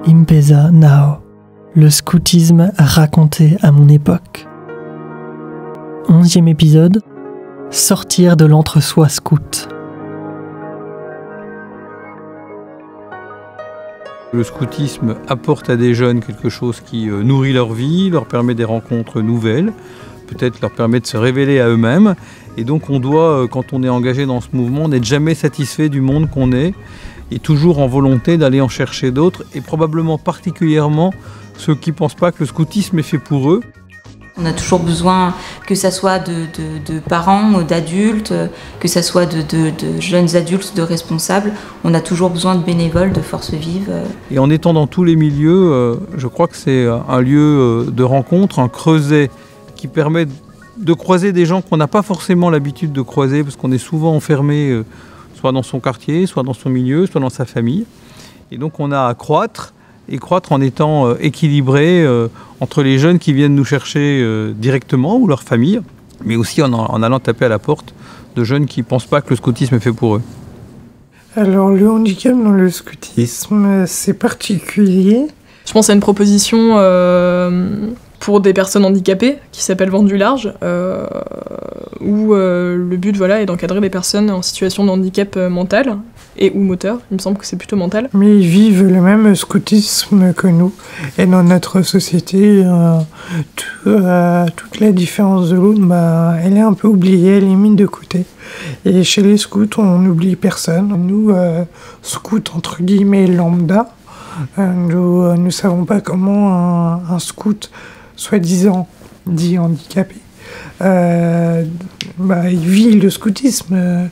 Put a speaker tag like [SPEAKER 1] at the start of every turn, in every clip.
[SPEAKER 1] Impeza Nao, le scoutisme raconté à mon époque. 11e épisode, sortir de l'entre-soi scout.
[SPEAKER 2] Le scoutisme apporte à des jeunes quelque chose qui nourrit leur vie, leur permet des rencontres nouvelles, peut-être leur permet de se révéler à eux-mêmes. Et donc on doit, quand on est engagé dans ce mouvement, n'être jamais satisfait du monde qu'on est et toujours en volonté d'aller en chercher d'autres, et probablement particulièrement ceux qui ne pensent pas que le scoutisme est fait pour eux.
[SPEAKER 3] On a toujours besoin, que ça soit de parents, d'adultes, que ça soit de jeunes adultes, de responsables, on a toujours besoin de bénévoles, de forces vives.
[SPEAKER 2] Et en étant dans tous les milieux, je crois que c'est un lieu de rencontre, un creuset qui permet de croiser des gens qu'on n'a pas forcément l'habitude de croiser, parce qu'on est souvent enfermé, soit dans son quartier, soit dans son milieu, soit dans sa famille. Et donc on a à croître, et croître en étant équilibré entre les jeunes qui viennent nous chercher directement, ou leur famille, mais aussi en allant taper à la porte de jeunes qui ne pensent pas que le scoutisme est fait pour eux.
[SPEAKER 4] Alors le handicap dans le scoutisme, c'est particulier.
[SPEAKER 5] Je pense à une proposition pour des personnes handicapées qui s'appelle Vent du large, où le but est d'encadrer des personnes en situation de handicap mental et ou moteur. Il me semble que c'est plutôt mental.
[SPEAKER 4] Mais ils vivent le même scoutisme que nous. Et dans notre société, toute la différence de l'autre, elle est un peu oubliée, elle est mise de côté. Et chez les scouts, on n'oublie personne. Nous, scouts entre guillemets lambda, nous ne savons pas comment un scout soi-disant dit handicapé il vit le scoutisme,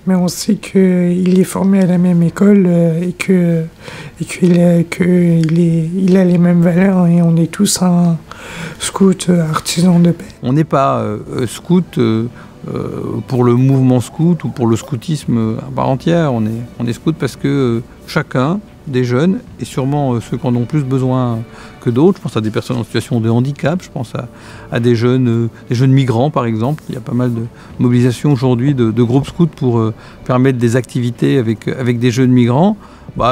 [SPEAKER 4] mais on sait qu'il est formé à la même école et qu'il a les mêmes valeurs, et on est tous un scout artisan de paix.
[SPEAKER 2] On n'est pas scout pour le mouvement scout ou pour le scoutisme à part entière. On est scout parce que chacun des jeunes, et sûrement ceux qui en ont plus besoin que d'autres, je pense à des personnes en situation de handicap, je pense à des jeunes migrants par exemple. Il y a pas mal de mobilisations aujourd'hui de groupes scouts pour permettre des activités avec des jeunes migrants,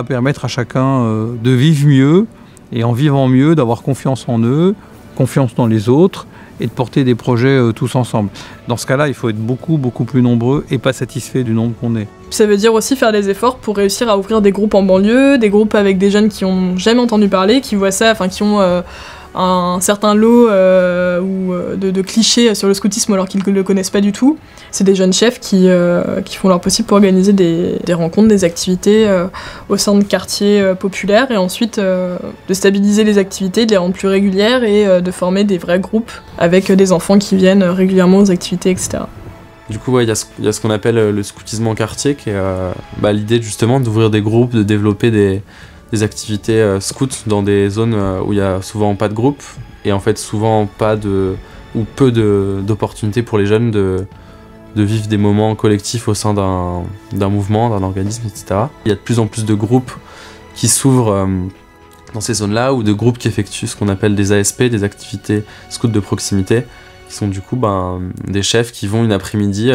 [SPEAKER 2] permettre à chacun de vivre mieux, et en vivant mieux, d'avoir confiance en eux, confiance dans les autres, et de porter des projets tous ensemble. Dans ce cas-là, il faut être beaucoup plus nombreux et pas satisfait du nombre qu'on est.
[SPEAKER 5] Ça veut dire aussi faire des efforts pour réussir à ouvrir des groupes en banlieue, des groupes avec des jeunes qui n'ont jamais entendu parler, qui voient ça, qui ont un certain lot de clichés sur le scoutisme alors qu'ils ne le connaissent pas du tout. C'est des jeunes chefs qui font leur possible pour organiser des rencontres, des activités au sein de quartiers populaires, et ensuite de stabiliser les activités, de les rendre plus régulières, et de former des vrais groupes avec des enfants qui viennent régulièrement aux activités, etc.
[SPEAKER 6] Du coup, il y a ce qu'on appelle le scoutisme en quartier, qui est l'idée justement d'ouvrir des groupes, de développer des activités scouts dans des zones où il n'y a souvent pas de groupe, et en fait souvent peu d'opportunités pour les jeunes de vivre des moments collectifs au sein d'un mouvement, d'un organisme, etc. Il y a de plus en plus de groupes qui s'ouvrent dans ces zones-là, ou de groupes qui effectuent ce qu'on appelle des ASP, des activités scouts de proximité, qui sont du coup des chefs qui vont une après-midi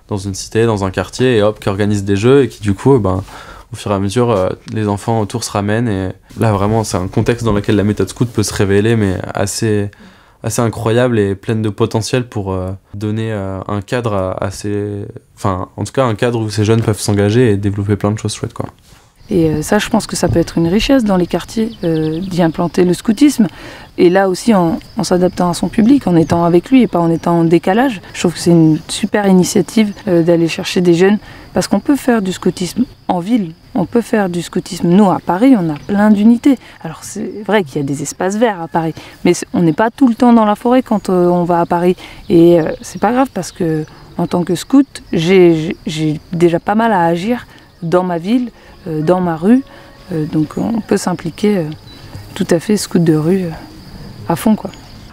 [SPEAKER 6] dans une cité, dans un quartier, et qui organisent des jeux, et qui du coup, au fur et à mesure, les enfants autour se ramènent. Et là vraiment, c'est un contexte dans lequel la méthode scout peut se révéler, mais assez incroyable et pleine de potentiel pour donner un cadre en tout cas un cadre où ces jeunes peuvent s'engager et développer plein de choses chouettes, quoi.
[SPEAKER 7] Et ça, je pense que ça peut être une richesse dans les quartiers, d'y implanter le scoutisme. Et là aussi, en s'adaptant à son public, en étant avec lui et pas en étant en décalage. Je trouve que c'est une super initiative d'aller chercher des jeunes, parce qu'on peut faire du scoutisme en ville, on peut faire du scoutisme. Nous, à Paris, on a plein d'unités. Alors c'est vrai qu'il y a des espaces verts à Paris, mais on n'est pas tout le temps dans la forêt quand on va à Paris. Et c'est pas grave, parce que en tant que scout, j'ai déjà pas mal à agir dans ma ville, dans ma rue, donc on peut s'impliquer tout à fait scout de rue à fond, quoi.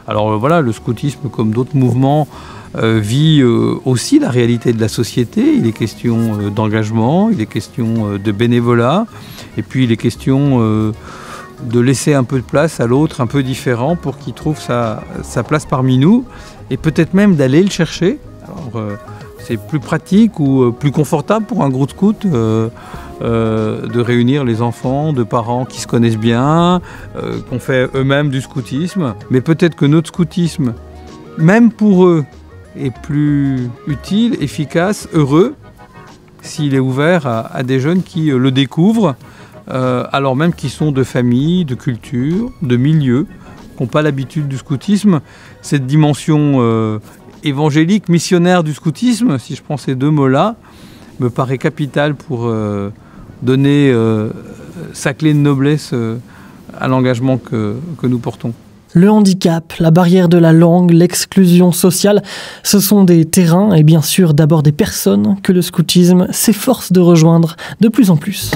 [SPEAKER 2] Alors le scoutisme, comme d'autres mouvements, vit aussi la réalité de la société. Il est question d'engagement, il est question de bénévolat, et puis il est question de laisser un peu de place à l'autre un peu différent pour qu'il trouve sa place parmi nous, et peut-être même d'aller le chercher. Alors, c'est plus pratique ou plus confortable pour un groupe scout de réunir les enfants de parents qui se connaissent bien, qu'on fait eux-mêmes du scoutisme. Mais peut-être que notre scoutisme, même pour eux, est plus utile, efficace, heureux, s'il est ouvert à des jeunes qui le découvrent, alors même qu'ils sont de famille, de culture, de milieu, qui n'ont pas l'habitude du scoutisme. Cette dimension évangélique, missionnaire du scoutisme, si je prends ces deux mots-là, me paraît capitale pour donner sa clé de noblesse à l'engagement que nous portons.
[SPEAKER 1] Le handicap, la barrière de la langue, l'exclusion sociale, ce sont des terrains et bien sûr d'abord des personnes que le scoutisme s'efforce de rejoindre de plus en plus.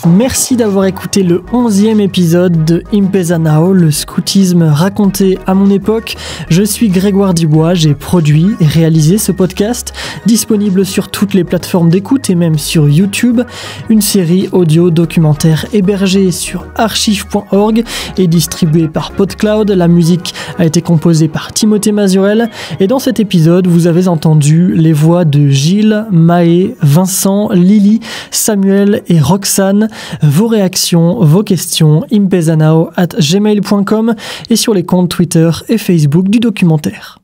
[SPEAKER 1] Merci d'avoir écouté le 11e épisode de Impeza Now, le scoutisme raconté à mon époque. Je suis Grégoire Dubois, j'ai produit et réalisé ce podcast, disponible sur toutes les plateformes d'écoute et même sur YouTube. Une série audio documentaire hébergée sur archive.org et distribuée par PodCloud. La musique a été composée par Timothée Mazurel et dans cet épisode, vous avez entendu les voix de Gilles, Maë, Vincent, Lily, Samuel et Roxane. Vos réactions, vos questions, impezanao@gmail.com et sur les comptes Twitter et Facebook du documentaire.